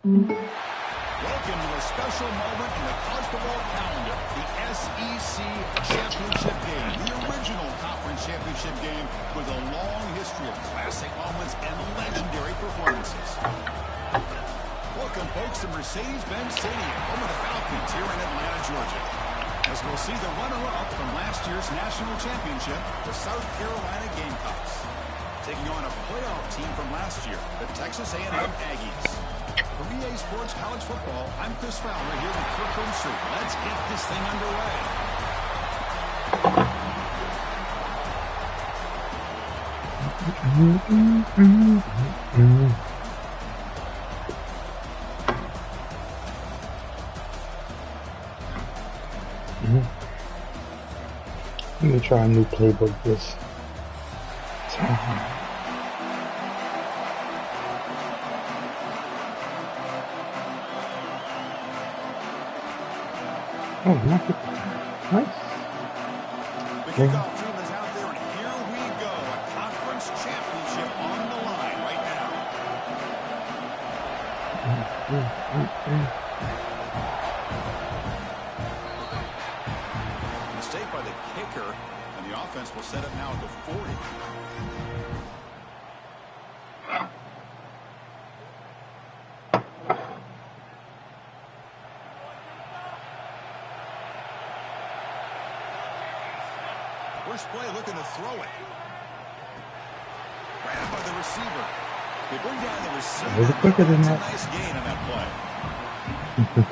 Welcome to a special moment in the college football calendar, the SEC Championship Game, the original conference championship game with a long history of classic moments and legendary performances. Welcome, folks, to Mercedes-Benz Stadium, home of the Falcons here in Atlanta, Georgia. As we'll see the runner-up from last year's national championship, the South Carolina Gamecocks, taking on a playoff team from last year, the Texas A&M Aggies. For EA Sports College Football, I'm Chris Fowler here with Kirkland Street. Let's get this thing underway. Let me try a new playbook this time. Oh, not good. Nice. The kickoff team is out there, and here we go. A conference championship on the line right now. Mistake by the kicker, and the offense will set up now at the 40. First play looking to throw it. Ran by the receiver. They bring down the receiver. Quicker than that. Nice gain on that play.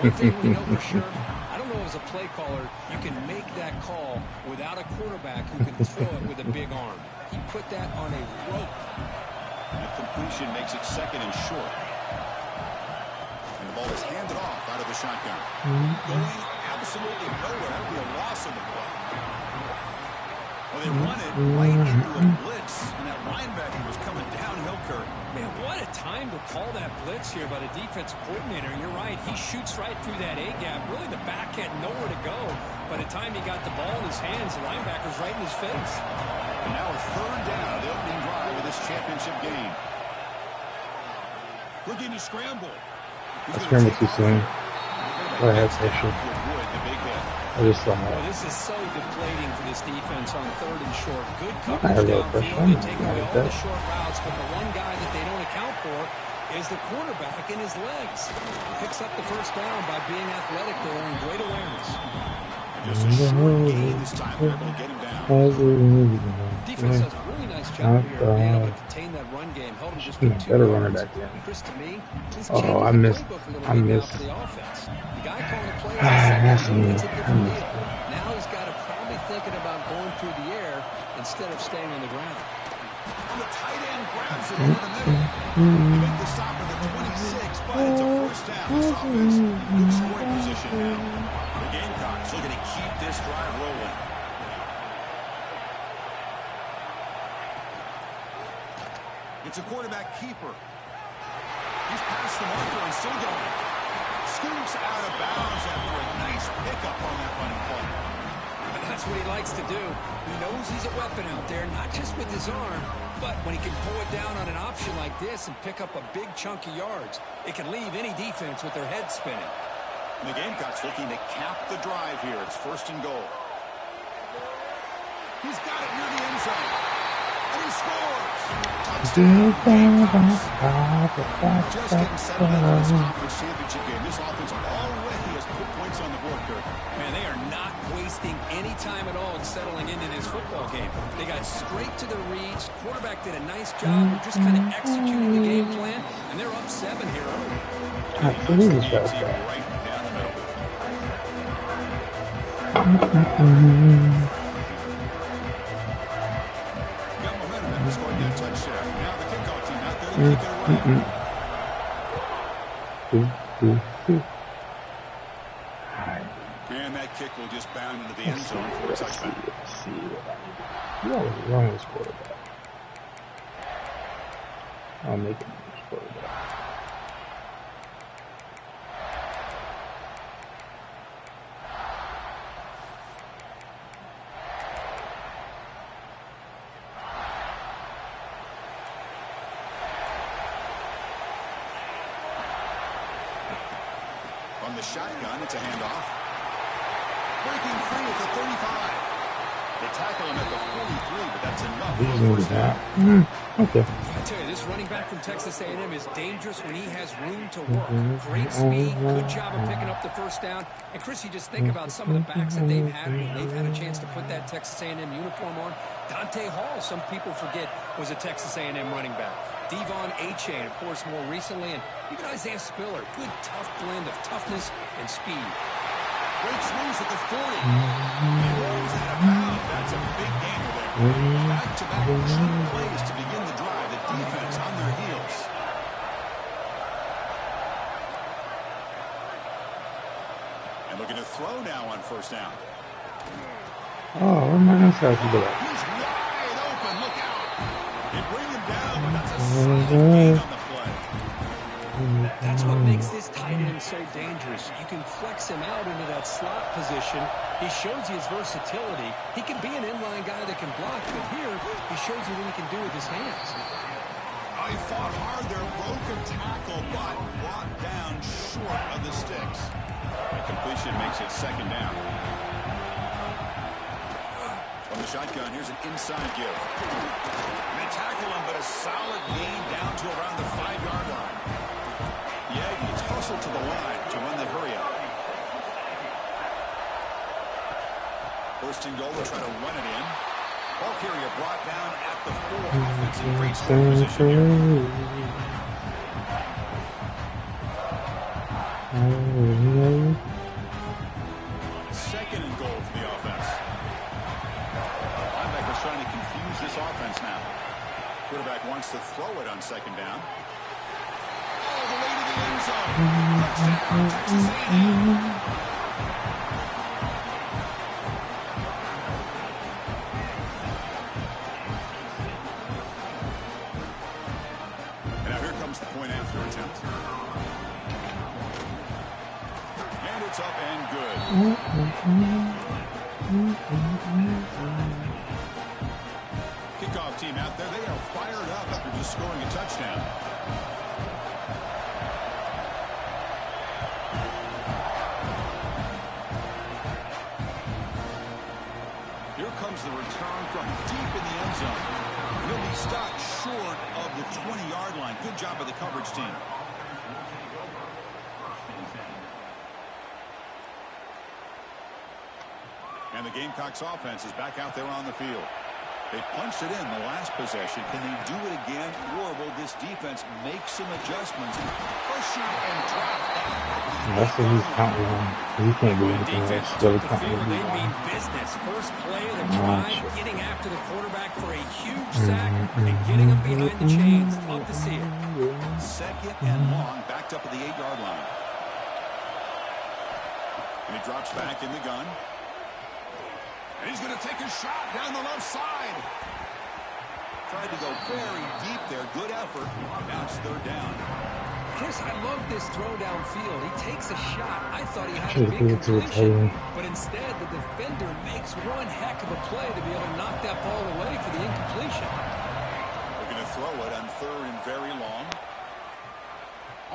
One thing we know for sure, I don't know as a play caller, you can make that call without a quarterback who can throw it with a big arm. He put that on a rope. The completion makes it second and short. And the ball is handed off out of the shotgun. Going absolutely nowhere. That would be a loss on the play. Well, they run it right into a blitz, and that linebacker was coming downhill, Kirk. Man, what a time to call that blitz here by the defensive coordinator. You're right. He shoots right through that A-gap. Really, the back had nowhere to go. By the time he got the ball in his hands, the linebacker's right in his face. And now a third down, the opening drive of this championship game. Looking to scramble. I scrambled too soon. I had station. I just saw Well, that. this is so deflating for this defense on third and short. Good I coverage have no downfield. pressure. They take away I'm all the that. short routes, but the one guy that they don't account for is the quarterback in his legs. Picks up the first down by being athletic there and great awareness. Just a short gain this time. We're able to get him down. Defense does a really nice job here of being able to contain that run game. Held him just to 2 Better run it yards. back in. Chris, to me, this Oh, changes I the missed. playbook a little I bit now missed. for the offense. The guy calling the play That's me. it's a I different missed deal. it. Now he's got to probably thinking about going through the air instead of staying on the ground. And the tight end grabs it over the middle. They make the stop at the 26, but it's a first down. This offense, good scoring position now. The Gamecocks looking to keep this drive rolling. It's a quarterback keeper. He's past the marker and still going. Scoops out of bounds after a nice pickup on that running play. And that's what he likes to do. He knows he's a weapon out there, not just with his arm, but when he can pull it down on an option like this and pick up a big chunk of yards, it can leave any defense with their head spinning. And the Gamecocks looking to cap the drive here. It's first and goal. He's got it near the end zone. And he scores. Touchdown, Gamecocks. Just getting set up for this conference championship game. This offense already has put points on the board, Kirk. Man, they are not wasting any time at all settling into this football game. They got straight to the reads. Quarterback did a nice job of just kind of executing the game plan, and they're up 7 here early. I believe it's that Team bad. right down the middle. Got momentum and scoring that touchdown. Now the kickoff team out there to kick it away. And that kick will just bound into the end zone for a touchdown. Let's see. You always wrong with this quarterback. I'll make him this quarterback. shotgun. It's a handoff. Breaking free at the 35. They tackle him at the 43, but that's enough for a first down. Okay. I tell you, this running back from Texas A&M is dangerous when he has room to work. Great speed, good job of picking up the first down. And Chris, you just think about some of the backs that they've had when they've had a chance to put that Texas A&M uniform on. Dante Hall, some people forget, was a Texas A&M running back. Devon Achane, of course, more recently, and even Isaiah Spiller. Good, tough blend of toughness and speed. Great swings at the 40. He rolls out of bounds. That's a big gainer there. Back-to-back cheap plays to begin the drive. The defense on their heels. And looking to throw now on first down. Oh, where am I going to start to do that? He's wide open. Look out. They bring him down, but that's a solid gain on the play. That's what makes this tight end so dangerous. You can flex him out into that slot position. He shows you his versatility. He can be an inline guy that can block, but here he shows you what he can do with his hands. Oh, he fought hard there, broke a tackle, but brought down short of the sticks. The completion makes it second down. From the shotgun, here's an inside give. And they tackle him, but a solid gain down to around the 5-yard line. Yeah, he's hustled to the line to run the hurry up. First and goal, they'll try to run it in. Ball carrier brought down at the 4. Offensive great scoring position here. Second and goal for the offense. Linebacker's trying to confuse this offense now. Quarterback wants to throw it on second down. All the way to the end zone. Touchdown, Texas A&M. And now here comes the point after attempt. And it's up and good. Kickoff team out there. They are fired up after just scoring a touchdown. Here comes the return from deep in the end zone. He'll be stopped short of the 20-yard line. Good job by the coverage team. And the Gamecocks offense is back out there on the field. They punched it in the last possession. Can they do it again, or will this defense make some adjustments? Pressured and dropped back. That's what he's counting on. He can't do anything else. Really counting on. They mean business. First play of the drive, getting after the quarterback for a huge sack and getting him behind the chains. Love to see it. Second and long, backed up at the 8-yard line. And he drops back in the gun. And he's going to take a shot down the left side. Tried to go very deep there. Good effort. Now it's third down. Chris, I love this throw downfield. He takes a shot. I thought he had a big completion, but instead the defender makes one heck of a play to be able to knock that ball away for the incompletion. They're going to throw it on third and very long.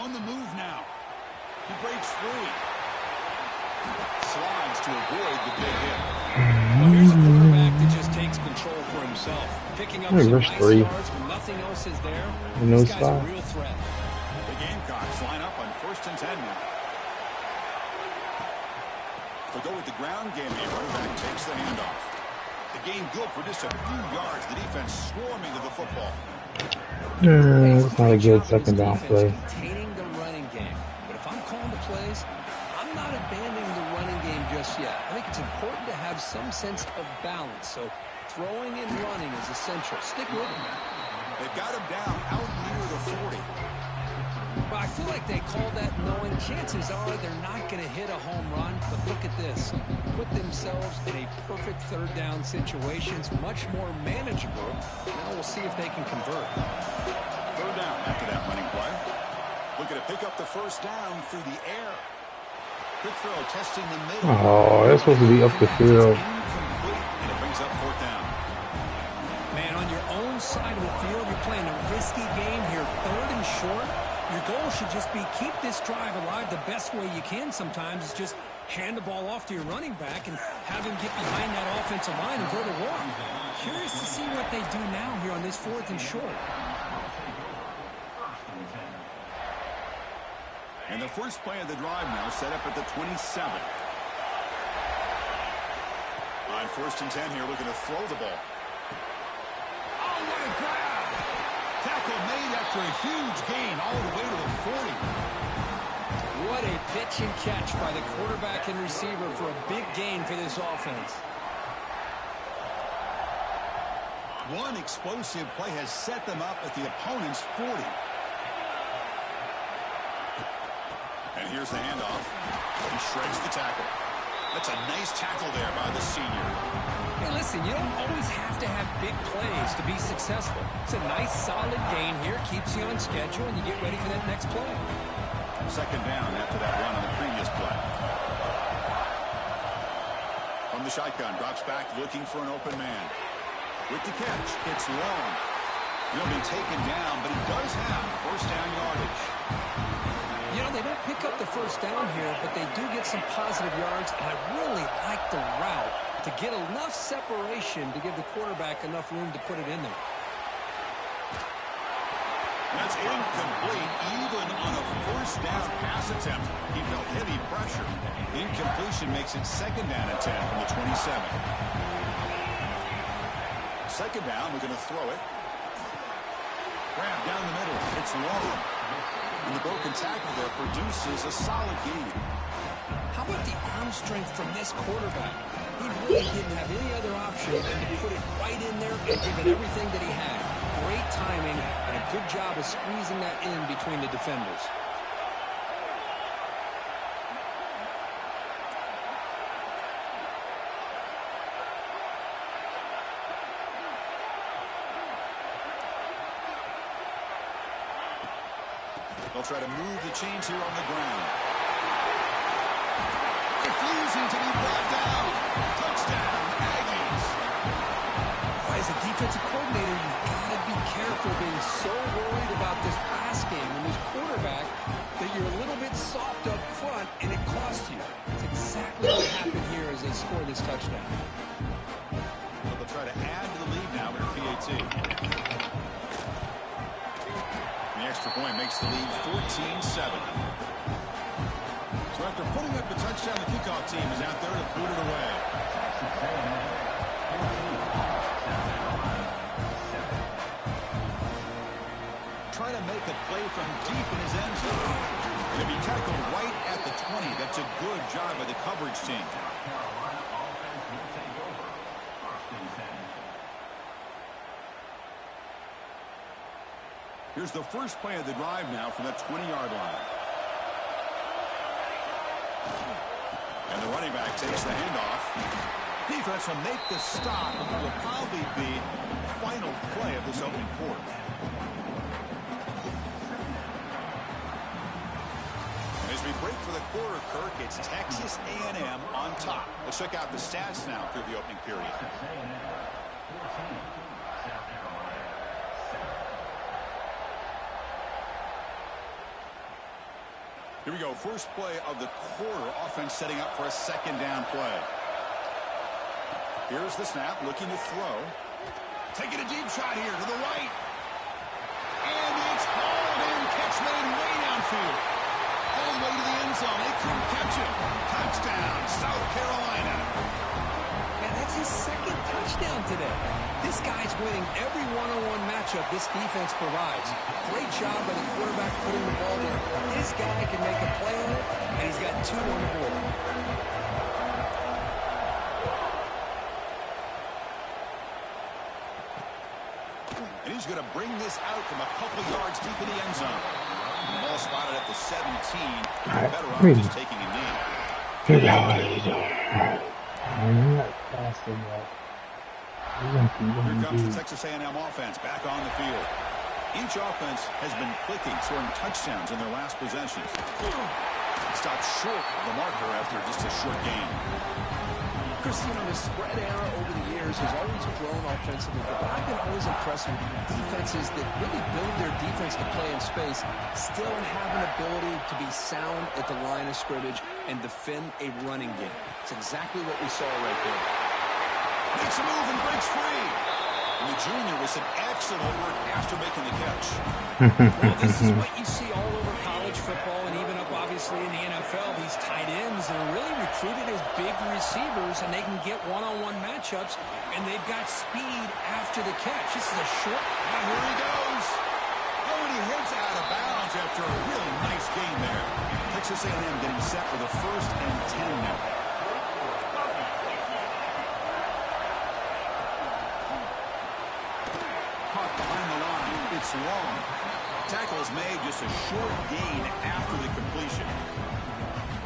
On the move now. He breaks free. Slides to avoid the big hit. Well, here's a quarterback that just takes control for himself. Picking up some nice yards when nothing else is there. This guy's a real threat. The Gamecocks line up on 1st and 10 now. They'll go with the ground game. The running back takes the handoff. The game good for just a few yards. The defense swarming to the football. It's not a good second down play. Containing the running game. But if I'm calling the plays, I'm not abandoning the running game just yet. I think it's important to have some sense of balance. So throwing and running is essential. Stick with him. They've got him down out near the 40. Well, I feel like they call that knowing chances are they're not going to hit a home run. But look at this. Put themselves in a perfect third down situation. It's much more manageable. Now we'll see if they can convert. Third down after that running play. Looking to pick up the first down through the air. Quick throw, testing the middle. Oh, that's supposed to be up the field. Incomplete, and it brings up fourth down. Man, on your own side of the field, you're playing a risky game here. Third and short. Your goal should just be keep this drive alive the best way you can sometimes is just hand the ball off to your running back and have him get behind that offensive line and go to work. Curious to see what they do now here on this 4th and short. And the first play of the drive now set up at the 27. On 1st and 10 here, looking to throw the ball. Oh, what a grab! Tackle made after a huge gain all the way to the 40. What a pitch and catch by the quarterback and receiver for a big gain for this offense. One explosive play has set them up at the opponent's 40. And here's the handoff. He shreds the tackle. That's a nice tackle there by the senior. Hey, listen, you don't always have to have big plays to be successful. It's a nice, solid gain here. Keeps you on schedule, and you get ready for that next play. 2nd down after that run on the previous play. From the shotgun, drops back looking for an open man. With the catch, it's long. He'll be taken down, but he does have 1st down yardage. You know, they don't pick up the 1st down here, but they do get some positive yards, and I really like the route to get enough separation to give the quarterback enough room to put it in there. That's incomplete, even on a 1st down pass attempt. He felt heavy pressure. Incompletion makes it 2nd down and 10 from the 27. 2nd down, we're going to throw it. Grab down the middle. It's long. And the broken tackle there produces a solid gain. How about the arm strength from this quarterback? He really didn't have any other option than to put it right in there and give it everything that he had. Great timing and a good job of squeezing that in between the defenders. They'll try to move the chains here on the ground. Refusing to be brought down. Touchdown, Aggies. As a defensive coordinator, you've got to be careful being so worried about this pass game and this quarterback that you're a little bit soft up front and it costs you. It's exactly what happened here as they score this touchdown. But they'll try to add to the lead now with a PAT. The extra point makes the lead 14-7. So after putting up the touchdown, the kickoff team is out there to boot it away. Trying to make a play from deep in his end zone. Going to be tackled right at the 20. That's a good job by the coverage team. Here's the first play of the drive now from the 20-yard line. And the running back takes the handoff. Defense will make the stop, and it will probably be the final play of this opening quarter. As we break for the quarter, Kirk, it's Texas A&M on top. Let's check out the stats now through the opening period. Here we go. First play of the quarter. Offense setting up for a 2nd down play. Here's the snap. Looking to throw. Taking a deep shot here to the right. And it's hauled in. Catch made way downfield. All the way to the end zone. They couldn't catch him. Touchdown, South Carolina. Man, that's his 2nd touchdown today. This guy's winning every one-on-one matchup this defense provides. Great job by the quarterback putting the ball there. This guy can make a play on it, and he's got 2 on the board. And he's going to bring this out from a couple yards deep in the end zone. The ball spotted at the 17. Better off just taking a knee. Figure out what he's doing. I'm not fast enough. Here comes the Texas A&M offense back on the field. Each offense has been clicking, scoring touchdowns in their last possessions. Stopped short of the marker after just a short game. Chris, you know, the spread era over the years has always grown offensively, but I've been always impressed with defenses that really build their defense to play in space, still have an ability to be sound at the line of scrimmage and defend a running game. It's exactly what we saw right there. Makes a move and breaks free. And the junior with some excellent work after making the catch. Well, this is what you see all over college football and even up, obviously, in the NFL. These tight ends are really recruited as big receivers, and they can get one-on-one matchups, and they've got speed after the catch. This is a short. And here he goes. Oh, and he heads out of bounds after a really nice gain there. Texas A&M getting set for the 1st and 10 now. Caught behind the line. It's long. Tackle is made, just a short gain after the completion.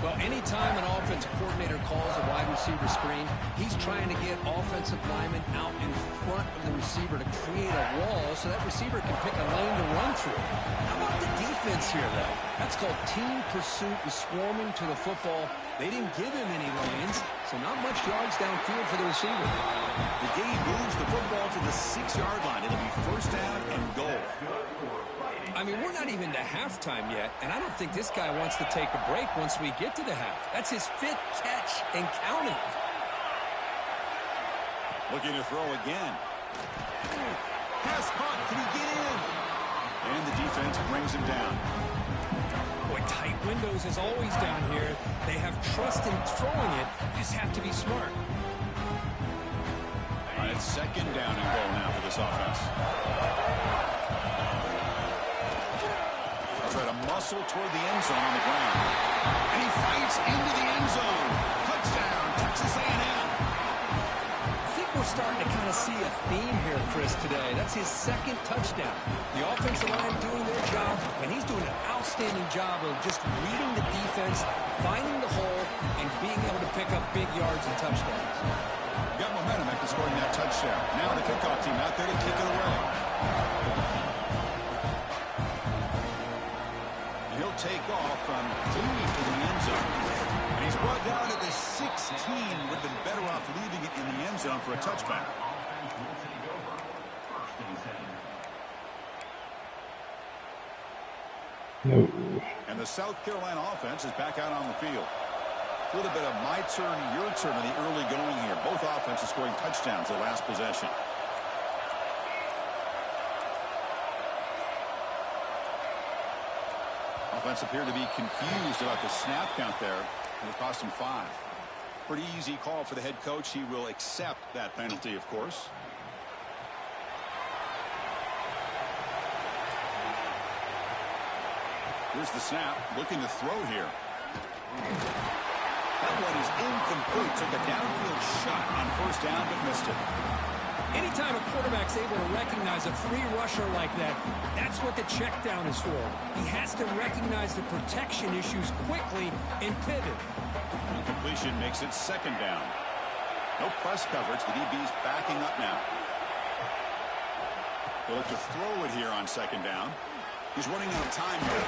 Well, anytime an offensive coordinator calls a wide receiver screen, he's trying to get offensive linemen out in front of the receiver to create a wall so that receiver can pick a lane to run through. How about the defense here, though? That's called team pursuit and swarming to the football. They didn't give him any lanes, so not much yards downfield for the receiver. The gain moves the football to the 6-yard line. It'll be 1st down and goal. I mean, we're not even to halftime yet, and I don't think this guy wants to take a break once we get to the half. That's his 5th catch and counting. Looking to throw again. Pass caught. Can he get in? And the defense brings him down. Boy, tight windows as always down here. They have trust in throwing it. Just have to be smart. It's 2nd down and goal now for this offense. Try to muscle toward the end zone on the ground. And he fights into the end zone. Touchdown, Texas A&M. I think we're starting to kind of see a theme here, Chris, today. That's his 2nd touchdown. The offensive line doing their job, and he's doing an outstanding job of just reading the defense, finding the hole, and being able to pick up big yards and touchdowns. Got momentum after scoring that touchdown. Now the kickoff team out there to kick it away. He'll take off from deep in the end zone. And he's brought down at the 16. Would have been better off leaving it in the end zone for a touchback. No. And the South Carolina offense is back out on the field. A little bit of my turn, your turn in the early going here. Both offenses scoring touchdowns their last possession. Offense appeared to be confused about the snap count there. It cost him 5. Pretty easy call for the head coach. He will accept that penalty, of course. Here's the snap. Looking to throw here. That one is incomplete. Took a downfield shot on 1st down, but missed it. Anytime a quarterback's able to recognize a free rusher like that, that's what the check down is for. He has to recognize the protection issues quickly and pivot. Incompletion makes it 2nd down. No press coverage. The DB's backing up now. They'll look to throw it here on 2nd down. He's running out of time here.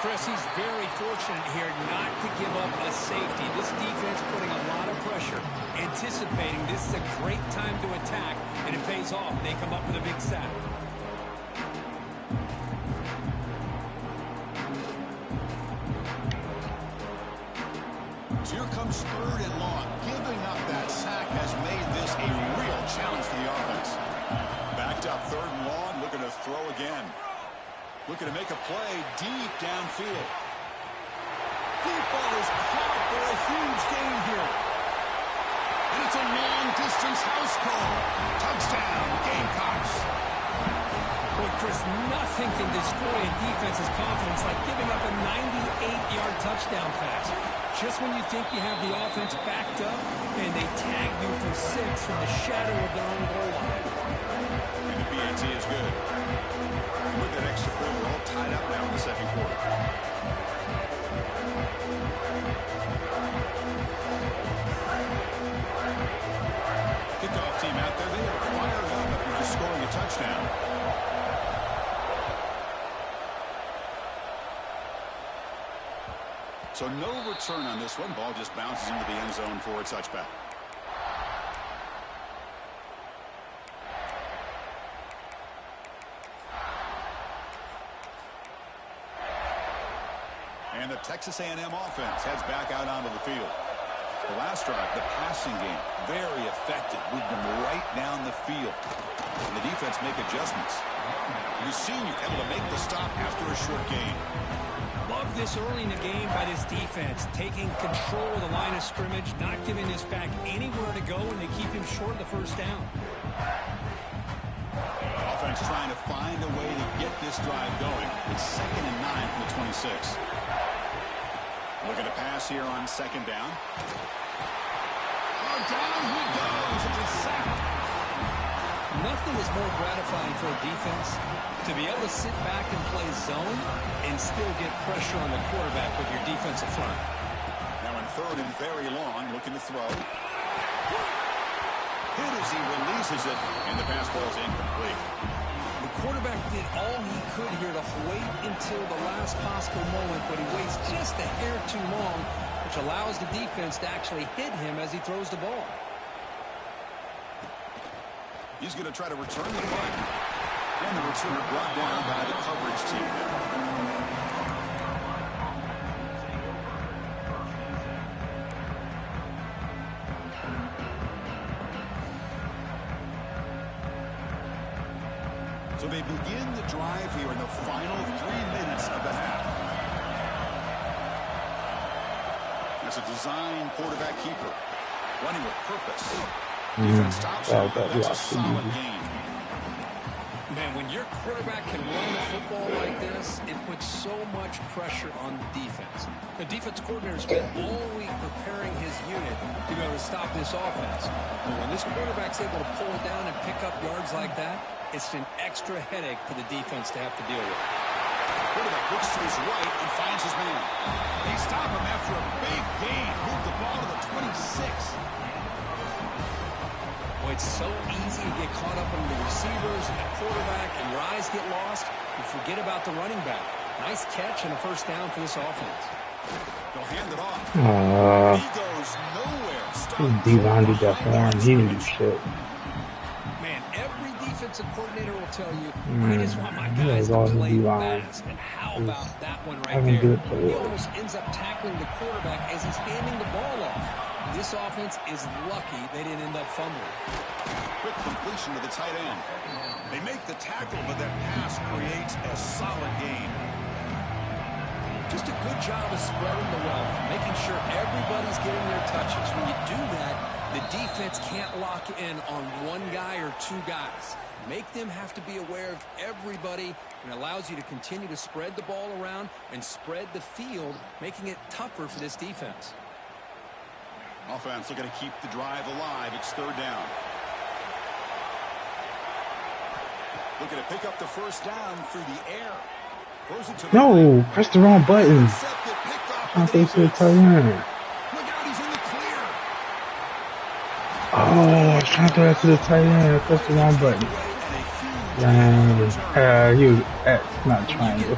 Chris, he's very fortunate here not to give up a safety. This defense putting a lot of pressure, anticipating this is a great time to attack, and it pays off. They come up with a big sack. So here comes 3rd and long. Giving up that sack has made this a real challenge for the offense. Backed up 3rd and long, looking to throw again. Looking to make a play deep downfield. Deep ball is caught for a huge gain here. And it's a long-distance house call. Touchdown, Gamecocks. Boy, Chris, nothing can destroy a defense's confidence like giving up a 98-yard touchdown pass. Just when you think you have the offense backed up, and they tag you for 6 from the shadow of their own goal line. And the PAT is good. With that extra point, we're all tied up now in the 2nd quarter. Kickoff team out there. They are fired up after just scoring a touchdown. So no return on this one. Ball just bounces into the end zone for a touchback. And the Texas A&M offense heads back out onto the field. The last drive, the passing game, very effective. Moved them right down the field. And the defense make adjustments. The senior able to make the stop after a short gain. Love this early in the game by this defense, taking control of the line of scrimmage, not giving this back anywhere to go, and they keep him short of the first down. Offense trying to find a way to get this drive going. It's 2nd and 9 from the 26. Looking to pass here on 2nd down. Oh, down he goes. It's a sack. Nothing is more gratifying for a defense to be able to sit back and play zone and still get pressure on the quarterback with your defensive front. Now in 3rd and very long, looking to throw. Hit as he releases it, and the pass ball is incomplete. The quarterback did all he could here to wait until the last possible moment, but he waits just a hair too long, which allows the defense to actually hit him as he throws the ball. He's going to try to return the punt. And the return brought down by the coverage team. So they begin the drive here in the final 3 minutes of the half. That's a design quarterback keeper. Running with purpose. Defense stops him. That's a solid game. Man, when your quarterback can run the football like this, it puts so much pressure on the defense. The defense coordinator spent all week preparing his unit to be able to stop this offense. But when this quarterback's able to pull it down and pick up yards like that, it's an extra headache for the defense to have to deal with. The quarterback looks to his right and finds his man. They stop him after a big gain. Move the ball to the 26. Well, it's so easy to get caught up in the receivers and the quarterback, and your eyes get lost. You forget about the running back. Nice catch and a first down for this offense. They'll hand it off. He goes nowhere. Devon did that for him. He didn't do shit. Man, every defensive coordinator will tell you, I just want my guys to play fast. And how about that one right there? He almost ends up tackling the quarterback as he's handing the ball off. This offense is lucky they didn't end up fumbling. Quick completion to the tight end. They make the tackle, but that pass creates a solid gain. Just a good job of spreading the wealth, making sure everybody's getting their touches. When you do that, the defense can't lock in on one guy or two guys. Make them have to be aware of everybody, and allows you to continue to spread the ball around and spread the field, making it tougher for this defense. Offense looking to keep the drive alive. It's 3rd down. Looking to pick up the first down through the air. No, press the wrong button. I think to the tight end. Look out, he's in the clear. Oh, I was trying to throw that to the tight end. I pressed the wrong button. He was X, not triangle.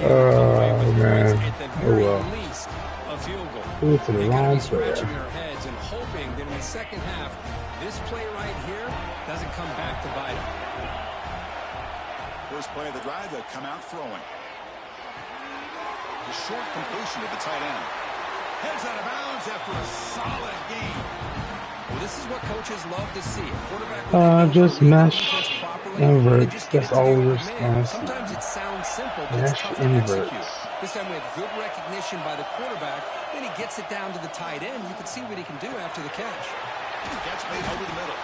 Oh, man. Oh, well. Threw it to the wrong player. And hoping that in the second half, this play right here doesn't come back to bite them. First play of the drive, they'll come out throwing. The short completion to the tight end. Heads out of bounds after a solid game. Well, this is what coaches love to see. A quarterback just mesh inverts. That's all we're supposed to. Sometimes it sounds simple, but it's tough to execute. This time we have good recognition by the quarterback. Then he gets it down to the tight end. You can see what he can do after the catch. The catch made over the middle.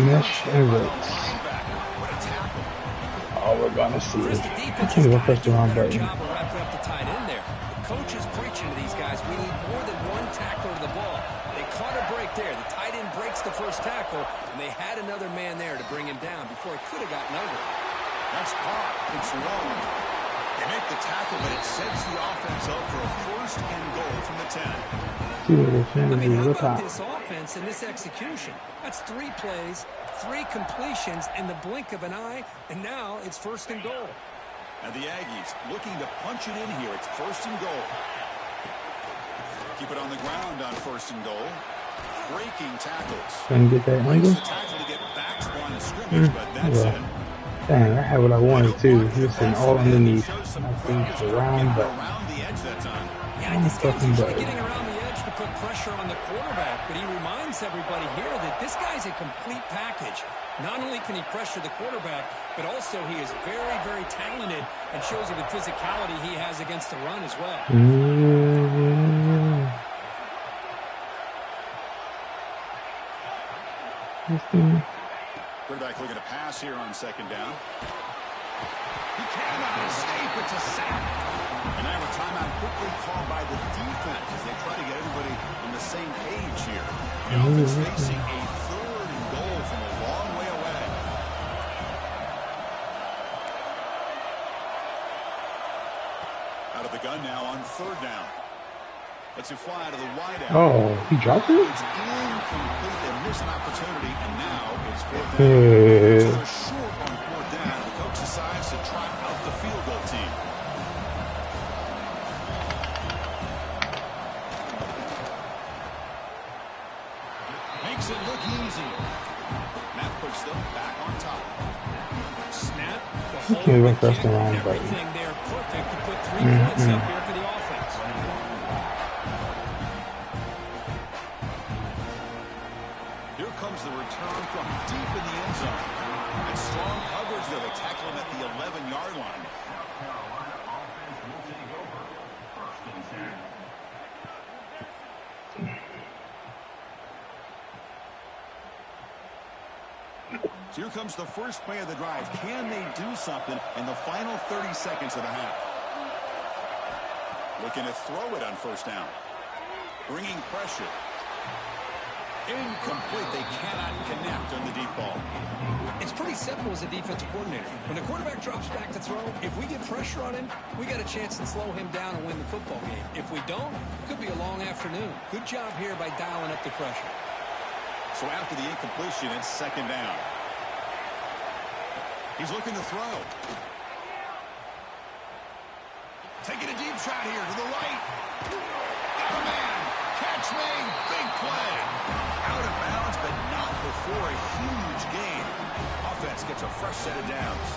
Mesh inverts. What a tackle. Oh, we're gonna see it. I can't even press the wrong button. Job of wrapping up the tight end there. The coach is preaching to these guys. We need more than one tackler to the ball. They caught a break there. The tight end breaks the first tackle, and they had another man there to bring him down before he could have gotten over. That's caught. It's long. They make the tackle, but it sets the offense up for a first and goal from the 10. I mean, how about this offense and this execution? That's 3 plays, 3 completions in the blink of an eye, and now it's first and goal. And the Aggies looking to punch it in here. It's first and goal. Keep it on the ground on first and goal. Breaking tackles. Trying to get that angle. The tackle to get back to line of scrimmage, but that's it. Dang, I had what I wanted too. Missing all underneath. I think around, but Yeah, this guy's usually getting around the edge to put pressure on the quarterback, but he reminds everybody here that this guy's a complete package. Not only can he pressure the quarterback, but also he is very, very talented and shows you the physicality he has against the run as well. Quarterback looking to pass here on second down. He cannot escape. It's a sack. And now a timeout quickly called by the defense as they try to get everybody on the same page here. The offense facing a 3rd and goal from a long way away. Out of the gun now on 3rd down. Lets it fly to the wide out. Oh, he dropped it? It's incomplete. They missed an opportunity, and now it's 4th down. So they're short on 4th down. The coach decides to trot out the field goal team. Makes it look easy. Matt puts them back on top. Snap. He can't even press the wrong button. Everything there perfect to put 3 points up here for the offense. Here comes the return from deep in the end zone. And strong coverage there. They tackle him at the 11-yard line. So here comes the first play of the drive. Can they do something in the final 30 seconds of the half? Looking to throw it on 1st down. Bringing pressure. Incomplete. They cannot connect on the deep ball. It's pretty simple as a defensive coordinator. When the quarterback drops back to throw, if we get pressure on him, we got a chance to slow him down and win the football game. If we don't, it could be a long afternoon. Good job here by dialing up the pressure. So after the incompletion, it's 2nd down. He's looking to throw. Taking a deep shot here to the right. Got a man. Catch made. Big play. Out of bounds, but not before a huge gain. Offense gets a fresh set of downs.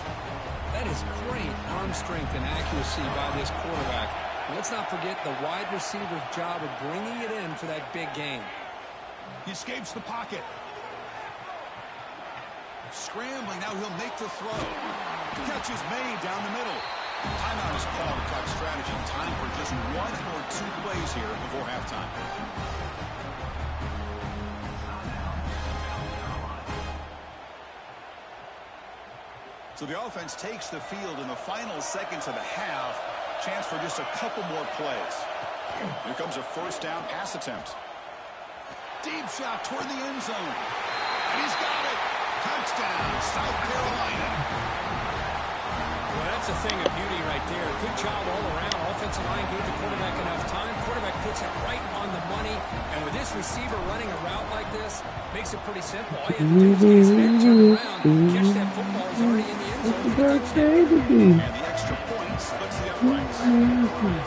That is great arm strength and accuracy by this quarterback. And let's not forget the wide receiver's job of bringing it in for that big gain. He escapes the pocket. Scrambling, now he'll make the throw. Catch is made down the middle. Timeout is called to talk strategy. Time for just 1 or 2 plays here before halftime. So the offense takes the field in the final seconds of the half. Chance for just a couple more plays. Here comes a 1st down pass attempt. Deep shot toward the end zone. And he's got it. Touchdown, South Carolina. Well, that's a thing of beauty right there. Good job all around. Offensive line gave the quarterback enough time. Quarterback puts it right on the money. And with this receiver running a route like this, makes it pretty simple. All you have to do is get his head turned around, catch that football. He's already in the end zone. And the extra point splits the uprights. So an important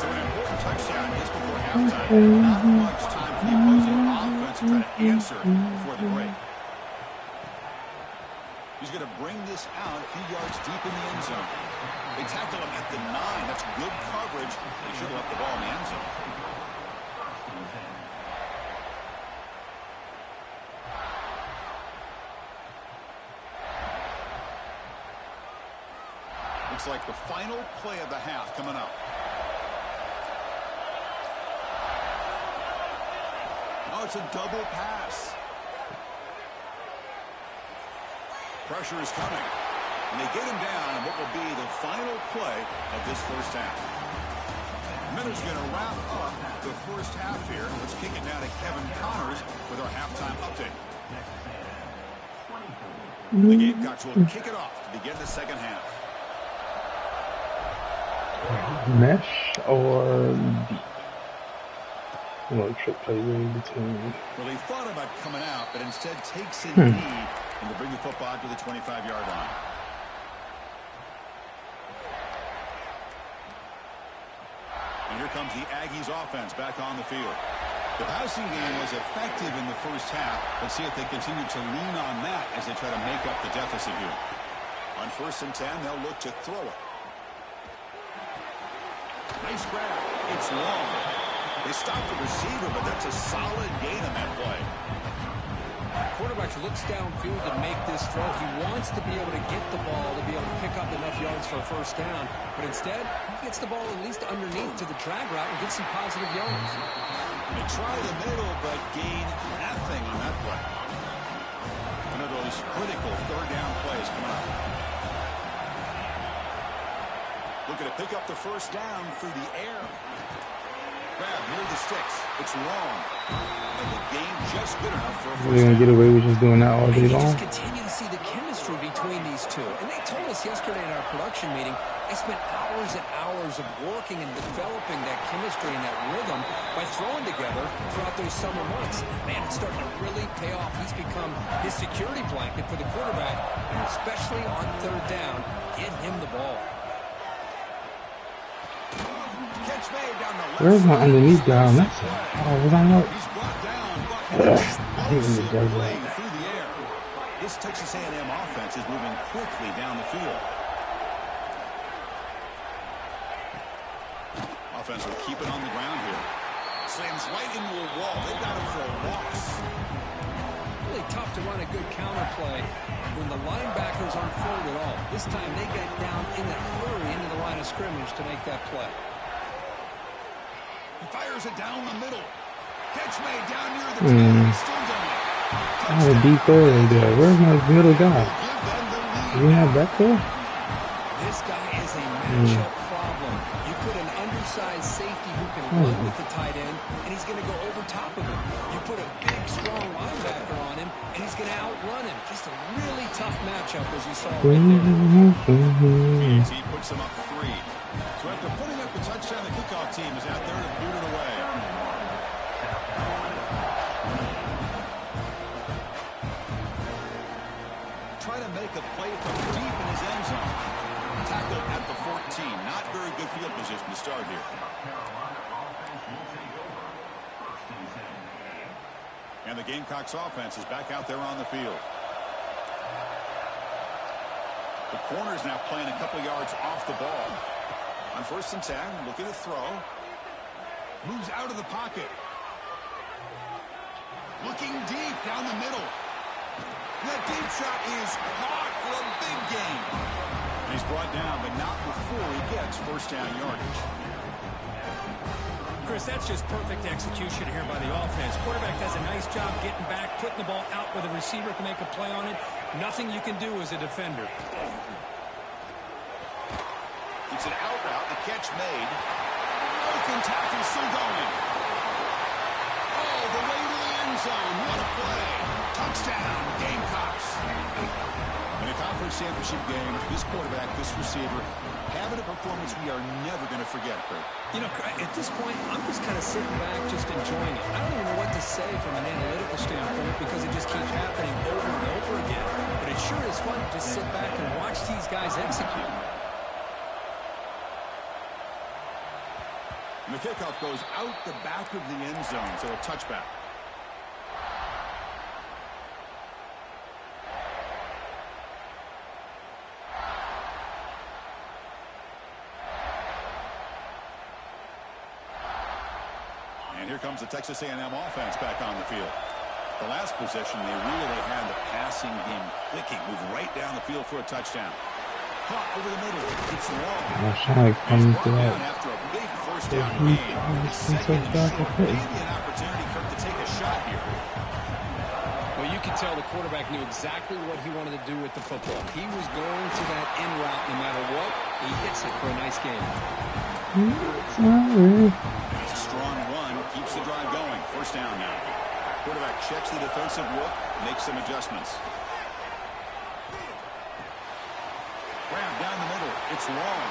touchdown just before halftime. Not much time for the opposing offense to try to answer before the break. He's going to bring this out a few yards deep in the end zone. They tackle him at the 9. That's good coverage. They should have left the ball in the end zone. Looks like the final play of the half coming up. Oh, it's a double pass. Pressure is coming. And they get him down in what will be the final play of this 1st half. Miller's going to wrap up the 1st half here. Let's kick it down to Kevin Connors with our halftime update. The Gamecocks will kick it off to begin the 2nd half. Mesh or deep? No trick play in between. Well, he thought about coming out, but instead takes it deep and to bring the football to the 25-yard line. And here comes the Aggies offense back on the field. The passing game was effective in the 1st half. Let's see if they continue to lean on that as they try to make up the deficit here. On 1st and 10, they'll look to throw it. Nice grab. It's long. They stopped the receiver, but that's a solid gain on that play. Quarterback looks downfield to make this throw. He wants to be able to get the ball to be able to pick up enough yards for a first down. But instead, he gets the ball at least underneath to the drag route and gets some positive yards. They try the middle, but gain nothing on that play. One of those critical third down plays coming up. Looking to pick up the first down through the air. Grab near the sticks. It's long. And the game just good enough for a first down. We're going to get away with just doing that all day long. You just continue to see the chemistry between these two. And they told us yesterday in our production meeting, they spent hours and hours of working and developing that chemistry and that rhythm by throwing together throughout those summer months. Man, it's starting to really pay off. He's become his security blanket for the quarterback, and especially on third down, get him the ball. Where's my underneath guy on that side? Oh, was I not? I hate when it does that. This Texas A&M offense is moving quickly down the field. Offense will keep it on the ground here. Slams right into a wall. They've got him for a loss. Really tough to run a good counter play when the linebackers aren't forward at all. This time they get down in a hurry into the line of scrimmage to make that play. He fires it down the middle. Catch made down near the 10. He's still going. I have a deep throw right there. Where's my middle guy? Do you have back there? This guy is a matchup problem. You put an undersized safety who can run with the tight end, and he's going to go over top of him. You put a big, strong linebacker on him, and he's going to outrun him. Just a really tough matchup, as you saw right there. He puts him up 3. So after putting up the touchdown, the kickoff team is out there to boot it away. Try to make a play from deep in his end zone. Tackle at the 14. Not very good field position to start here. And the Gamecocks offense is back out there on the field. The corner's now playing a couple yards off the ball. On 1st and 10, looking to throw. Moves out of the pocket. Looking deep down the middle. That deep shot is caught for a big gain. And he's brought down, but not before he gets first down yardage. Chris, that's just perfect execution here by the offense. Quarterback does a nice job getting back, putting the ball out where the receiver can make a play on it. Nothing you can do as a defender. It's an out route. The catch made. Broken tackle still going. Oh, the way to the end zone. What a play. Touchdown, Gamecocks. In a conference championship game, this quarterback, this receiver, having a performance we are never going to forget, Kurt. You know, at this point, I'm just kind of sitting back, just enjoying it. I don't even know what to say from an analytical standpoint because it just keeps happening over and over again. But it sure is fun to just sit back and watch these guys execute. And the kickoff goes out the back of the end zone, so a touchback. And here comes the Texas A&M offense back on the field. The last possession, they really had the passing game clicking, move right down the field for a touchdown. Caught over the middle. It's long. I was trying to come to that. After a big first down gain. Second and short. Maybe an opportunity, Kirk, to take a shot here. Well, you could tell the quarterback knew exactly what he wanted to do with the football. He was going to that in route no matter what. He hits it for a nice game. It's a strong run. Keeps the drive going. First down now. Quarterback checks the defensive look. Makes some adjustments. Grab down the middle. It's long.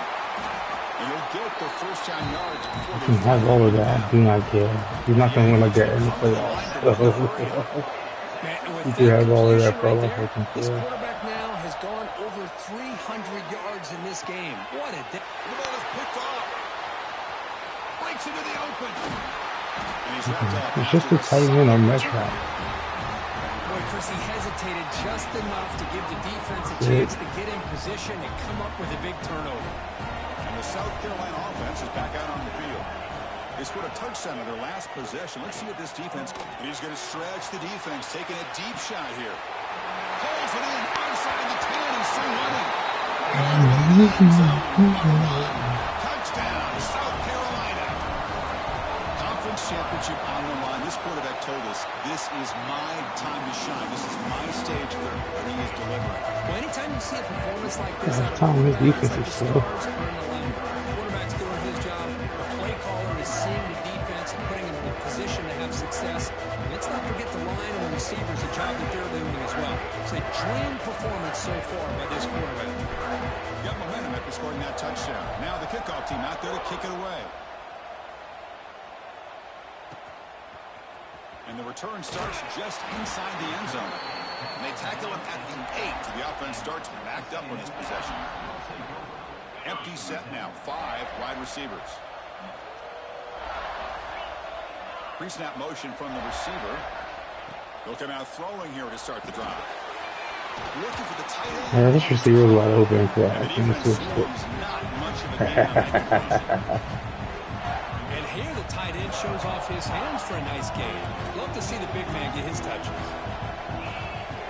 And he'll get the first down yards before You can have all of that. I do not care. You're not going to win like that in the playoffs. You can have all of that for all I can This care. quarterback now has gone over 300 yards in this game. What a day. The ball is picked off. Breaks into the open. And he's wrapped up. It's just a tight end on that track. Boy, Chris, he hesitated just enough to give the defense a chance to get in position and come up with a big turnover. And the South Carolina offense is back out on the field. They scored a touchdown in their last possession. Let's see what this defense. And he's going to stretch the defense, taking a deep shot here. Pulls it in outside the 10. He's still running. Touchdown, South Carolina. Conference championship on the line. This quarterback told us, this is my time to shine. This is my stage where he is delivering. Well, anytime you see a performance like this, his defense is slow. Quarterback's doing his job. The play caller is seeing the defense and putting him in a position to have success. And let's not forget the line and the receivers, the job that they're doing as well. It's a dream performance so far by this quarterback. Got momentum after scoring that touchdown. Now the kickoff team out there to kick it away. And the return starts just inside the end zone. And they tackle him at the 8. The offense starts backed up on this possession. Empty set now. 5 wide receivers. Pre-snap motion from the receiver. He'll come out throwing here to start the drive. Looking for the tight end. Yeah, this receiver is wide open for that. And here the tight end shows off his hands for a nice game. Love to see the big man get his touches.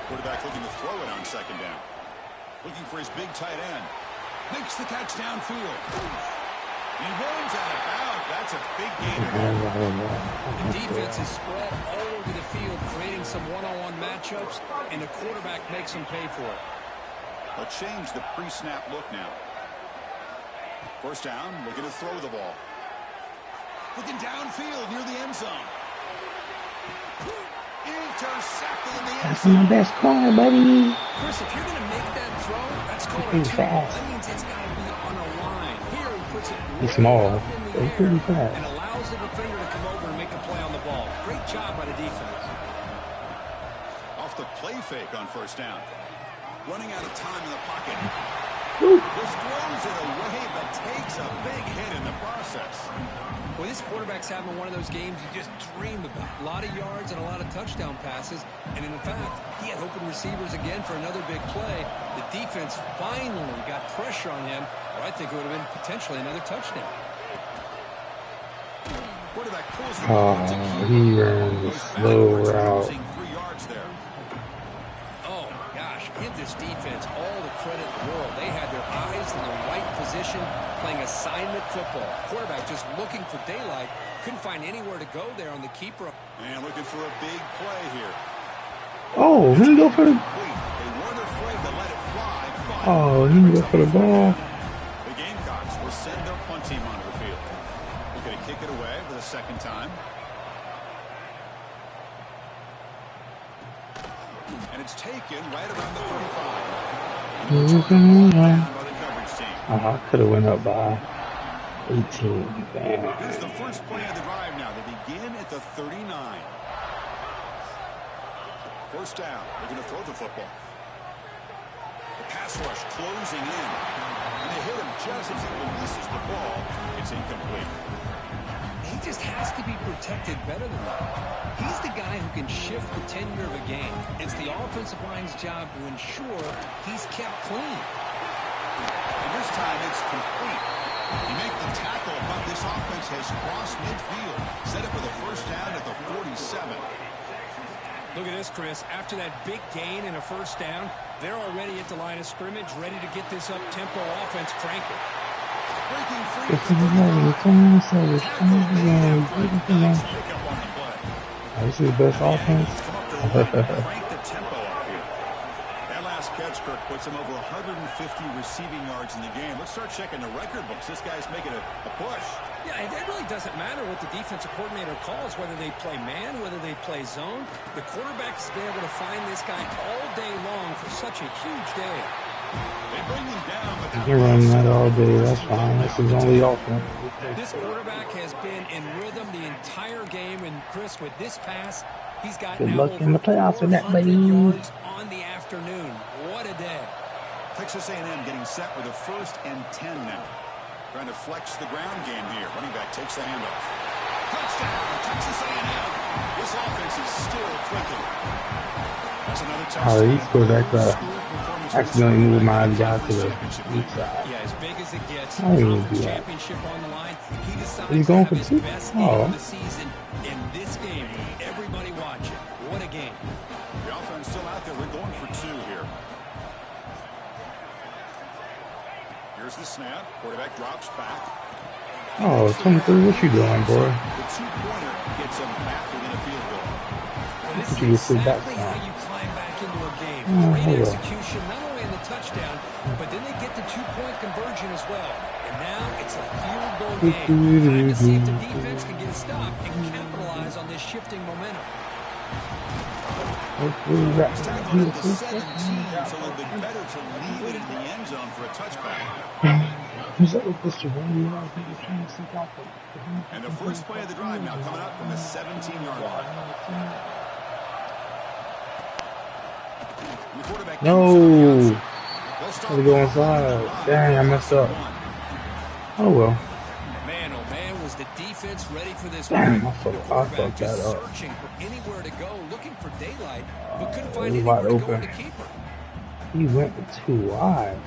Quarterback looking to throw it on second down. Looking for his big tight end. Makes the catch downfield. He runs out of bounds. That's a big gain. The defense is spread all over the field, creating some one-on-one matchups, and the quarterback makes them pay for it. They'll change the pre-snap look now. First down, looking to throw the ball. Looking downfield near the end zone. Intercepted in the end That's zone. my best corner, buddy. Chris, if you're going to make that throw, that's called a Pretty two. fast. That means it's got to be on a line. Here he puts it He's way small, up in but the he's air pretty fast. and allows the defender to come over and make a play on the ball. Great job by the defense. Off the play fake on first down. Running out of time in the pocket. Woo. Just throws it away, but takes a big hit in the process. Well, this quarterback's having one of those games you just dream about. A lot of yards and a lot of touchdown passes. And in fact, he had open receivers again for another big play. The defense finally got pressure on him, or I think it would have been potentially another touchdown. Quarterback pulls the ball. He ran the slow route. 3 yards there. Oh, gosh, give this defense all the credit in the world. They had their eyes in the right position, playing assignment football. Quarterback just looking for daylight. Couldn't find anywhere to go there on the keeper. And looking for a big play here. Oh, he didn't go for the. They weren't afraid to let it fly. But Oh, he didn't go for the ball. the Gamecocks will send their punt team onto the field. They're going to kick it away for the second time. And it's taken right around the 35. I could have went up by 18. Damn. Here's the first play of the drive now. They begin at the 39. First down. They're going to throw the football. The pass rush closing in. And they hit him just as he releases the ball. It's incomplete. He just has to be protected better than that. He's the guy who can shift the tenure of a game. It's the offensive line's job to ensure he's kept clean. And this time it's complete. You make the tackle, but this offense has crossed midfield. Set up with a first down at the 47. Look at this, Chris. After that big gain and a first down, they're already at the line of scrimmage, ready to get this up-tempo offense cranking. Breaking free. This is the best offense. Crank the tempo up here. That last catch, Kirk, puts him over 150 receiving yards in the game. Let's start checking the record books. This guy's making a push. Yeah, it really doesn't matter what the defensive coordinator calls, whether they play man, whether they play zone. The quarterback has been able to find this guy all day long for such a huge day. They bring him down, but You're running that all day. That's fine. That's his only offense. This quarterback has been in rhythm the entire game, and Chris, with this pass, he's got Good now luck in the over playoffs with that, 400 buddy. yards on the afternoon. What a day. Texas A&M getting set with a 1st and 10 now. Trying to flex the ground game here. Running back takes the handoff. Touchdown, Texas A&M. This offense is still clicking. That's another Oh, he scored that accidentally moved my guy to the weak side. Yeah, as big as it gets, I didn't even conference do that. championship on the line. He decides He's to going have for his two? best game Oh. of the season in this game. Everybody watching. What a game. The offense still out there. We're going for two here. Here's the snap. Quarterback drops back. Oh, 23, what you doing, boy? The two-pointer gets him back within a field goal. This What you is get to that exactly how you climb back into a game. Oh, Great hold on. execution, not only in the touchdown, but then they get the two-point conversion as well. And now it's a field goal game. Time to see if the defense can get a stop and capitalize on this shifting momentum. He's tackled at the 17, so a little bit better to leave it in the end zone for a touchback. Who's up with Mr. Randy? And the first play of the drive now coming up from the 17-yard line. The quarterback No! Had to go inside. Dang, I messed up. Oh well. Man, oh man, was the defense ready for this Damn, one? I fucked The quarterback that just up. searching for anywhere to go, looking for daylight, but couldn't It find was anywhere wide to go open. in the keeper. He went with too wide.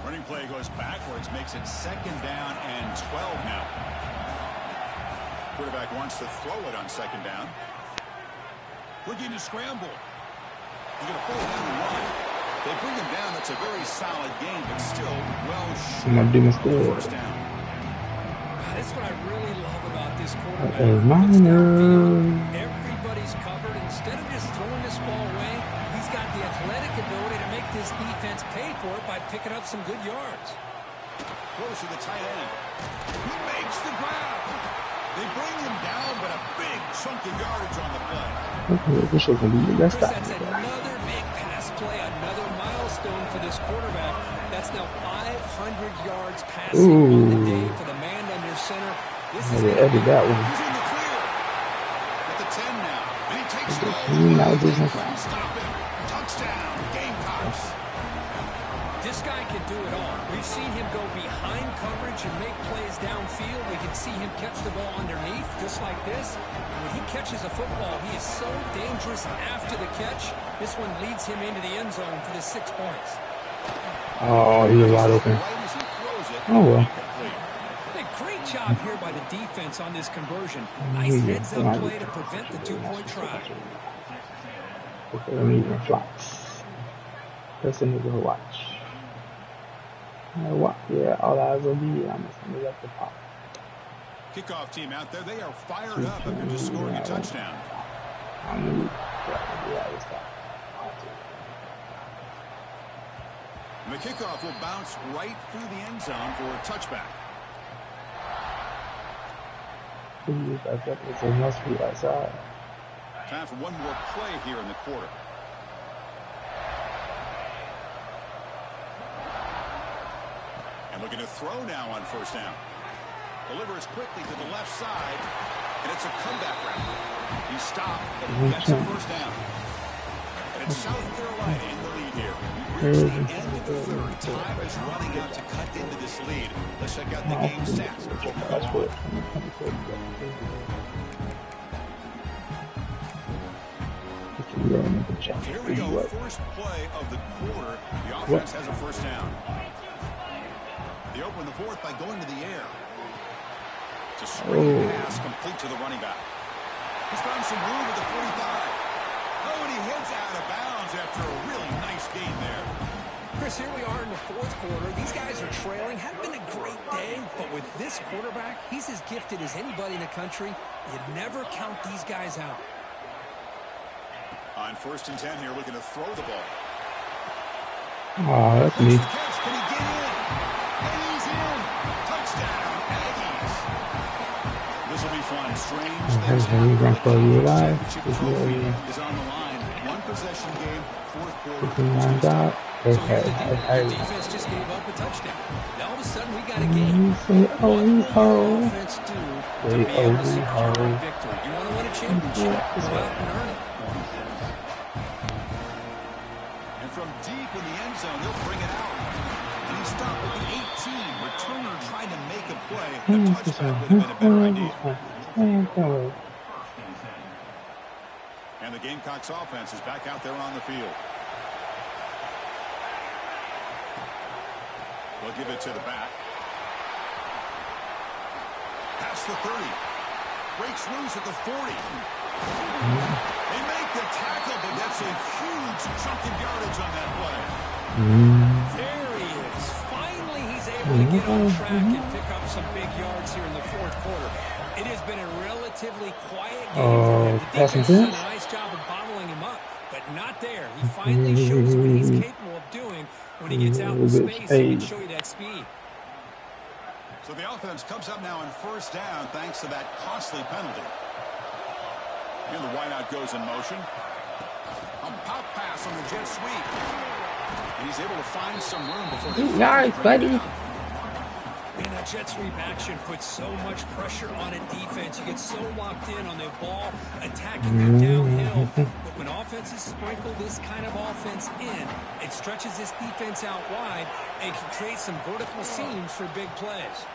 Running play goes backwards, makes it 2nd down and 12 now. Quarterback wants to throw it on 2nd down. Looking to scramble. He's going to pull it down the line. They bring him down. That's a very solid game, but still well short My demon of the score. first down. That's what I really love about this quarterback. That is Looks downfield, minor. everybody's covered. Instead of just throwing this ball away, he's got the athletic ability to make this defense pay for it by picking up some good yards. Close to the tight end. He makes the grab. They bring him down, but a big chunk of yardage on the play. This is gonna be the best Chris, time. that's another big pass play, another milestone for this quarterback. That's now 500 yards passing on the day for the man under center. This is They edited that one. He's in the clear. At the 10 now. And he takes it Now all. business. Couldn't stop him. Touchdown, Gamecocks. This guy can do it all. We've seen him go behind coverage and make plays downfield. We can see him catch the ball underneath, just like this. And when he catches a football, he is so dangerous after the catch. This one leads him into the end zone for the 6 points. Oh, he was wide open. Right as he throws it. Oh well. Complete. Hey, great job here by the defense on this conversion. Nice heads-up play to prevent the two-point try. I'm eating flats. That's a nigga watch. What? Yeah, all eyes will be. I'm gonna get the pop. Kickoff team out there. They are fired up after just scoring a touchdown. I'm yeah, it's fine. And the kickoff will bounce right through the end zone for a touchback. It must be outside. Time for one more play here in the quarter. And looking to throw now on 1st down. Delivers quickly to the left side, and it's a comeback route. He stopped, but he gets a 1st down. And it's South Carolina in the lead here. We've reached the end of the 3rd. Time is running out to cut into this lead. Let's check out the game stats before we go on. Here we go, first play of the quarter. The offense has a 1st down. They open the 4th by going to the air. It's a screen pass complete to the running back. He's found some room at the 45. Oh, and he heads out of bounds after a really nice game there. Chris, here we are in the 4th quarter. These guys are trailing. Hadn't been a great day, but with this quarterback, he's as gifted as anybody in the country. You never count these guys out. On 1st and 10 here, looking to throw the ball. Oh, that's me. Can he get in? And he's in. Touchdown, Aggies. This will be fun. Strange things He's gonna throw you alive. championship trophy is on the line. One possession game, 4th quarter. He lines out. So here's the deal. The defense just gave up a touchdown. Now all of a sudden we got a game. What will your offense do to be able to secure a victory? You want to win a championship? Go out and earn it. And from deep in the end zone, they'll bring it out. And He stopped at the 18. Returner tried to make a play. A touchback would have been a better idea. And the Gamecocks offense is back out there on the field. They'll give it to the back. Past the 30. Breaks loose at the 40. They make the tackle, but that's a huge chunk of yardage on that play. There he is. Finally, he's able to get on track and pick up some big yards here in the fourth quarter. It has been a relatively quiet game for him. The defense has done a nice job of bottling him up, but not there. He finally shows what he's capable of doing when he gets out in space and can show you that speed. So the offense comes up now on first down thanks to that costly penalty. And the wideout goes in motion. A pop pass on the jet sweep. And he's able to find some room before they nice, buddy. Man, that jet sweep action puts so much pressure on a defense. You get so locked in on the ball, attacking them downhill. But when offenses sprinkle this kind of offense in, it stretches this defense out wide and can create some vertical seams for big plays.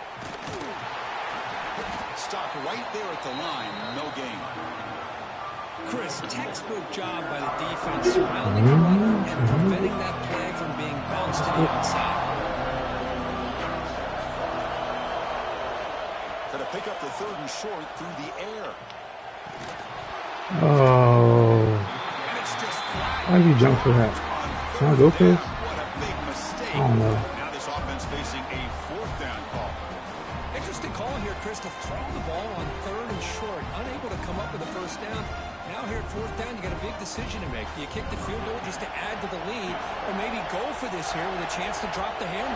Stopped right there at the line. No gain. Chris, textbook job by the defense surrounding the runner and preventing that play from being bounced to the outside. Going to pick up the third and short through the air. Oh. And it's just flat. Why did you jump for that? Can I go for this? What a big mistake. I don't know. Now this offense facing a fourth down call. Interesting call here, Chris, to throw the ball on third and short. Unable to come up with a first down. Now here at fourth down, you got a big decision to make. Do you kick the field goal just to add to the lead, or maybe go for this here with a chance to drop the hammer?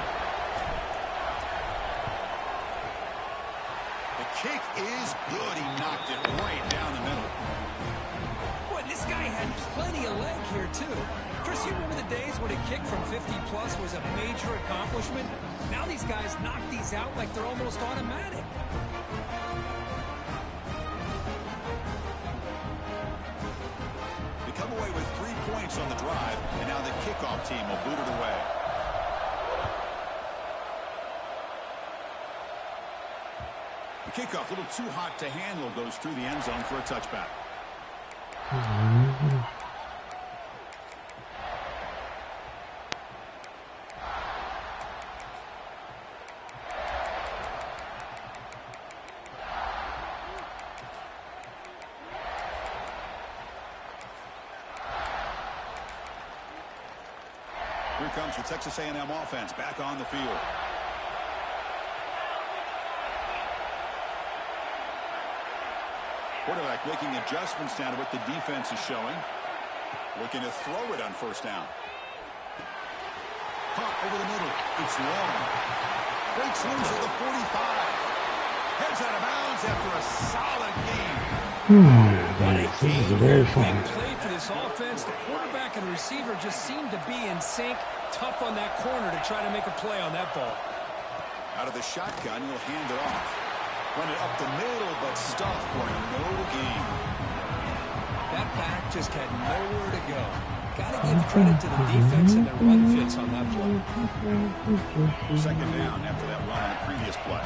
The kick is good. He knocked it right down the middle. Boy, this guy had plenty of leg here, too. Chris, you remember the days when a kick from 50-plus was a major accomplishment? Now these guys knock these out like they're almost automatic. They come away with 3 points on the drive, and now the kickoff team will boot it away. The kickoff, a little too hot to handle, goes through the end zone for a touchback. Here comes the Texas A&M offense back on the field. Quarterback making adjustments down to what the defense is showing. Looking to throw it on first down. Caught over the middle. It's long. Breaks loose at the 45. Heads out of bounds after a solid game. This is very fun. Big play for this offense. The quarterback and receiver just seem to be in sync. Tough on that corner to try to make a play on that ball. Out of the shotgun, he'll hand it off. Run it up the middle, but stuffed for no gain. That back just had nowhere to go. Got to give credit to the defense and their run fits on that play. Second down after that run on the previous play.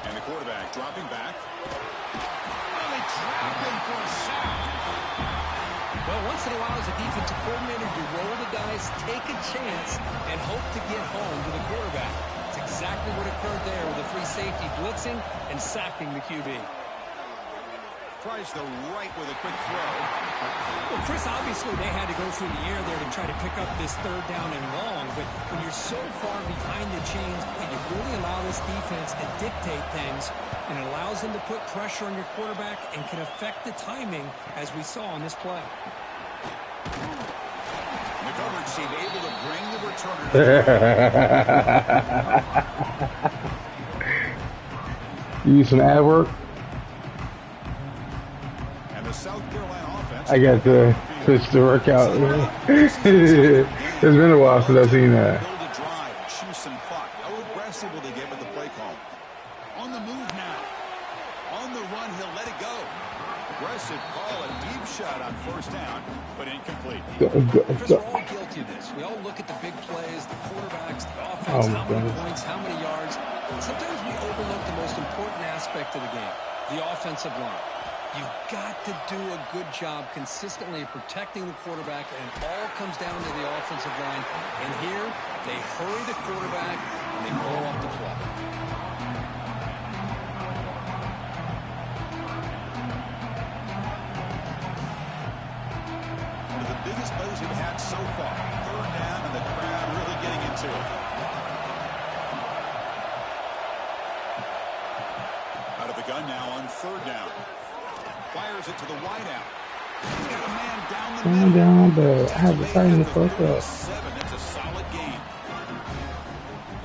And the quarterback dropping back. Oh, they trapped him for a sack. Well, once in a while as a defensive coordinator, you roll the dice, take a chance, and hope to get home to the quarterback. It's exactly what occurred there with the free safety blitzing and sacking the QB. Tries the right with a quick throw. Well, Chris, obviously they had to go through the air there to try to pick up this third down and long, but when you're so far behind the chains, you really allow this defense to dictate things, and it allows them to put pressure on your quarterback and can affect the timing, as we saw on this play. The coverage team able to bring the returner. You need some ad work? And the South Carolina offense. I got to switch the workout. It's been a while since I've seen that. Build a drive, choose some clock. How aggressive will they get with the play call? On the move now. On on the run, he'll let it go. Aggressive call, a deep shot on first down, but incomplete. Chris, we're all guilty of this. We all look at the big plays, the quarterbacks, the offense, how many points, how many yards. Sometimes we overlook the most important aspect of the game, the offensive line. You've got to do a good job consistently of protecting the quarterback, and it all comes down to the offensive line. And here, they hurry the quarterback, and they blow up the play. One of the biggest plays we've had so far. Third down, and the crowd really getting into it. Out of the gun now on third down. Fires it to the wideout. He's got a man down the middle. Down, but I have to tighten the fuck up. It's a solid gain.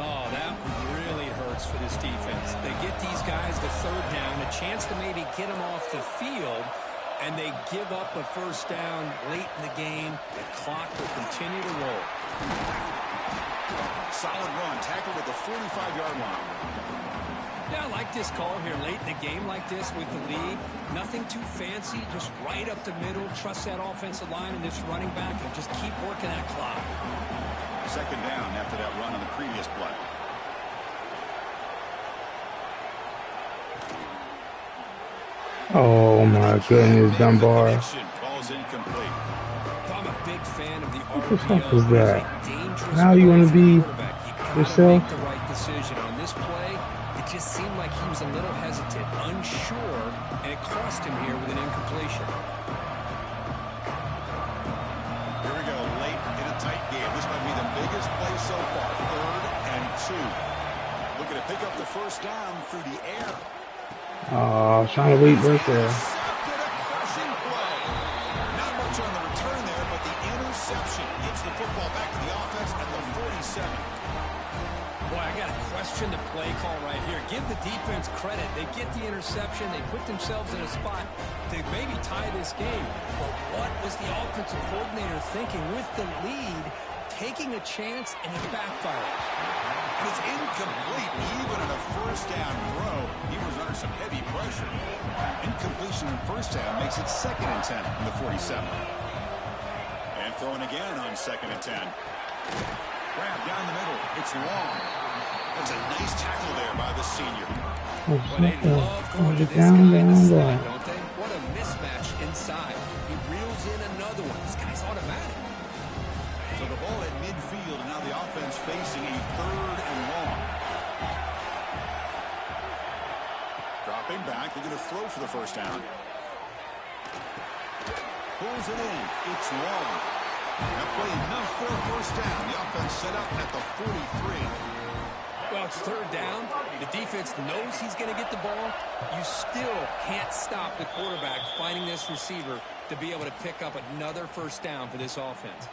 Oh, that really hurts for this defense. They get these guys to third down, a chance to maybe get them off the field, and they give up a first down late in the game. The clock will continue to roll. Solid run, tackled at the 45-yard line. Yeah, I like this call here late in the game like this with the lead. Nothing too fancy, just right up the middle. Trust that offensive line and this running back and just keep working that clock. Second down after that run on the previous play. Oh my goodness, Dunbar. Ball's incomplete. I'm a big fan of the What the fuck RPO. was that? Now you want to be yourself? Make the right decision on this play. It just seemed like he was a little hesitant, unsure, and it cost him here with an incompletion. Here we go, late in a tight game. This might be the biggest play so far. 3rd and 2. Looking to pick up the first down through the air. Oh, trying to wait right there. Intercepted, a crushing play. Not much on the return there, but the interception gets the football back to the offense at the 47. Boy, I got to question the play call right here. Give the defense credit. They get the interception. They put themselves in a spot to maybe tie this game. But what was the offensive coordinator thinking with the lead, taking a chance, and it backfired? And it's incomplete. Even in a first down throw, he was under some heavy pressure. Incompletion in first down makes it 2nd and 10 from the 47. And throwing again on 2nd and 10. Grab down the middle. It's long. That's a nice tackle there by the senior. Well, they love going to this guy in the slot, don't they? What a mismatch inside. He reels in another one. This guy's automatic. So the ball at midfield, and now the offense facing a 3rd and long. Dropping back. They're going to throw for the first down. Pulls it in. It's long. That play enough for a first down. The offense set up at the 43. Well, it's 3rd down. The defense knows he's going to get the ball. You still can't stop the quarterback finding this receiver to be able to pick up another first down for this offense.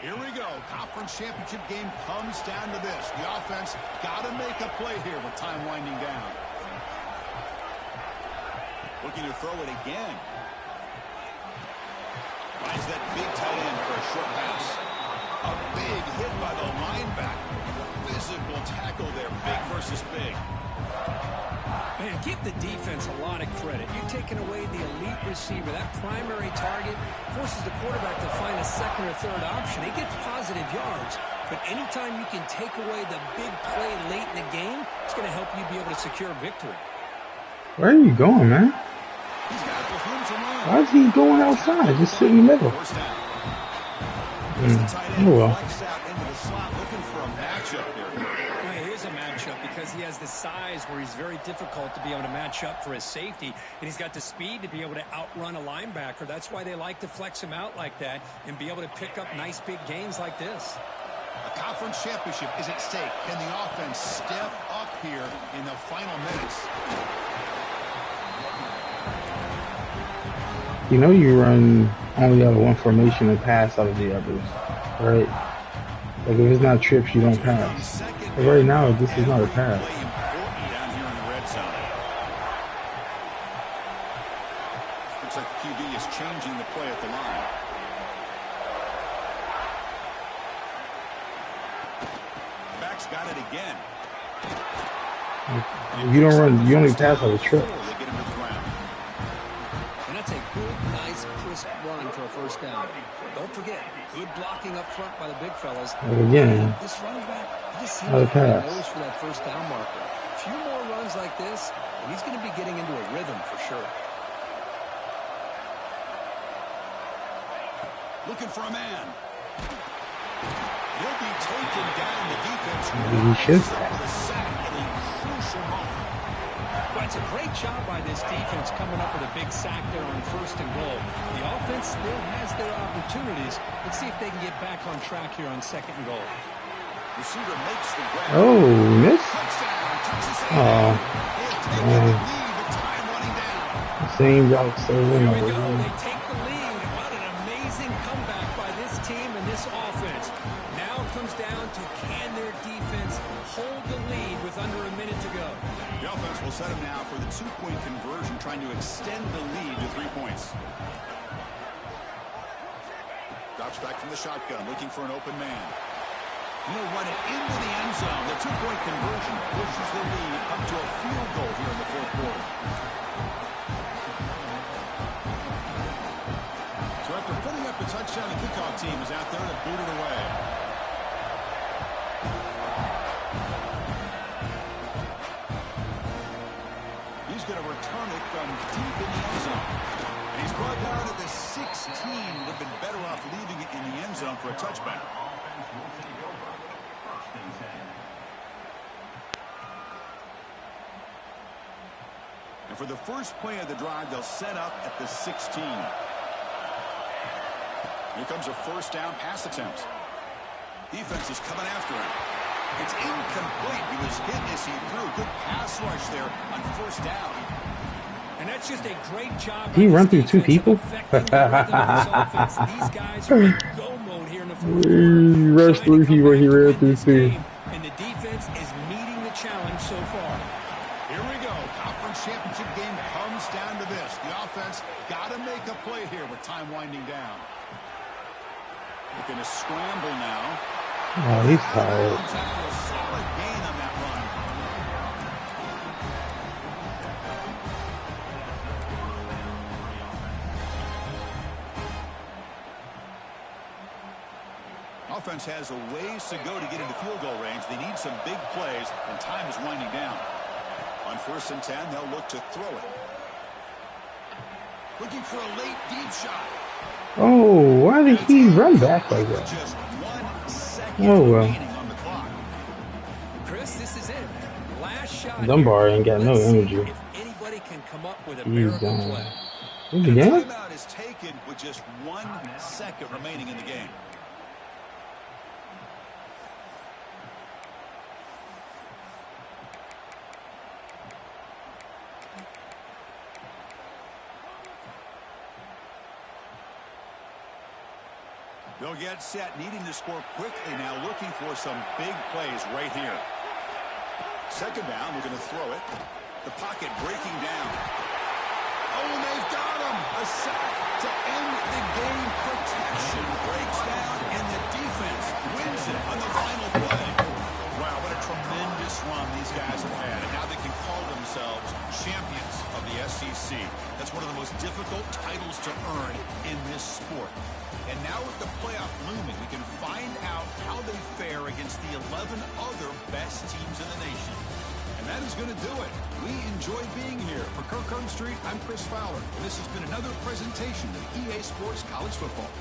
Here we go. Conference championship game comes down to this. The offense got to make a play here with time winding down. Looking to throw it again. Finds that big tight end for a short pass. A big hit by the linebacker. Physical tackle there. Big versus big. Man, give the defense a lot of credit. You're taking away the elite receiver. That primary target forces the quarterback to find a 2nd or 3rd option. He gets positive yards. But anytime you can take away the big play late in the game, it's going to help you be able to secure victory. Where are you going, man? He's got the room to run. Why is he going outside? Just sit in the middle. First down. Oh well. Flex out into the slot, looking for a matchup here. Well, here's a matchup because he has the size where he's very difficult to be able to match up for his safety, and he's got the speed to be able to outrun a linebacker. That's why they like to flex him out like that and be able to pick up nice big gains like this. A conference championship is at stake. Can the offense step up here in the final minutes? You know you run only out of one formation and pass out of the others, right? Like if it's not trips, you don't pass. But right now, this is not a pass. Down here in the red zone. Looks like the QB is changing the play at the line. Back's got it again. If you don't run, you only pass on the trips. They get him to the ground. And that's a good, nice, crisp run for a first down. Don't forget, good blocking up front by the big fellas. Again, This running back, he just seems Another to have a pass. nose for that first down marker. A few more runs like this, and he's going to be getting into a rhythm for sure. Looking for a man. He'll be taken down. The defense. maybe he should. The sack at a crucial moment. Well, it's a great job by this defense coming up with a big sack there on first and goal. The offense still has their opportunities. Let's see if they can get back on track here on second and goal. Receiver makes the grab. Oh, miss. Touchdown. Touches it. Oh, They've taken the lead with time running down. same route over and Here we go. over. They take the lead. What an amazing comeback by this team and this offense. Now it comes down to can their defense hold the lead with under a minute to go. The offense will set him now for the two-point conversion, trying to extend the lead to 3 points. Drops back from the shotgun, looking for an open man. He'll run it into the end zone. The two-point conversion pushes the lead up to a field goal here in the fourth quarter. So after putting up the touchdown, the kickoff team is out there to boot it away. He's going to return it from deep in the end zone. And he's brought down at the 16. Would have been better off leaving it in the end zone for a touchback. And for the first play of the drive, they'll set up at the 16. Here comes a first down pass attempt. Defense is coming after him. It's incomplete. He was hit as he threw. Good pass rush there on first down. And that's just a great job. He run through two people? These guys are in go mode here in the fourth quarter. He rushed through people. He ran through two. And the defense is meeting the challenge so far. Here we go. Conference championship game comes down to this. The offense got to make a play here with time winding down. Looking to scramble now. Oh, he's tired. After a solid gain on that run. Offense has a ways to go to get into field goal range. They need some big plays, and time is winding down. On 1st and 10, they'll look to throw it. Looking for a late deep shot. Oh, why did he run back like that? Just 1 second Oh, well. remaining on the clock. Chris, this is it. Last shot. Dunbar ain't got no Let's see energy. if anybody can come up with a He's miracle done. play. He's And a again? timeout is taken with just 1 second remaining in the game. They'll get set, needing to score quickly now, looking for some big plays right here. Second down, we're going to throw it. The pocket breaking down. Oh, and they've got him! A sack to end the game. Protection breaks down, and the defense wins it on the final play. Wow, what a tremendous run these guys have had, and now they can call themselves champions of the SEC. That's one of the most difficult titles to earn in this sport. And now with the playoff looming, we can find out how they fare against the 11 other best teams in the nation. And that is going to do it. We enjoy being here. For Kirk Street, I'm Chris Fowler. And this has been another presentation of EA Sports College Football.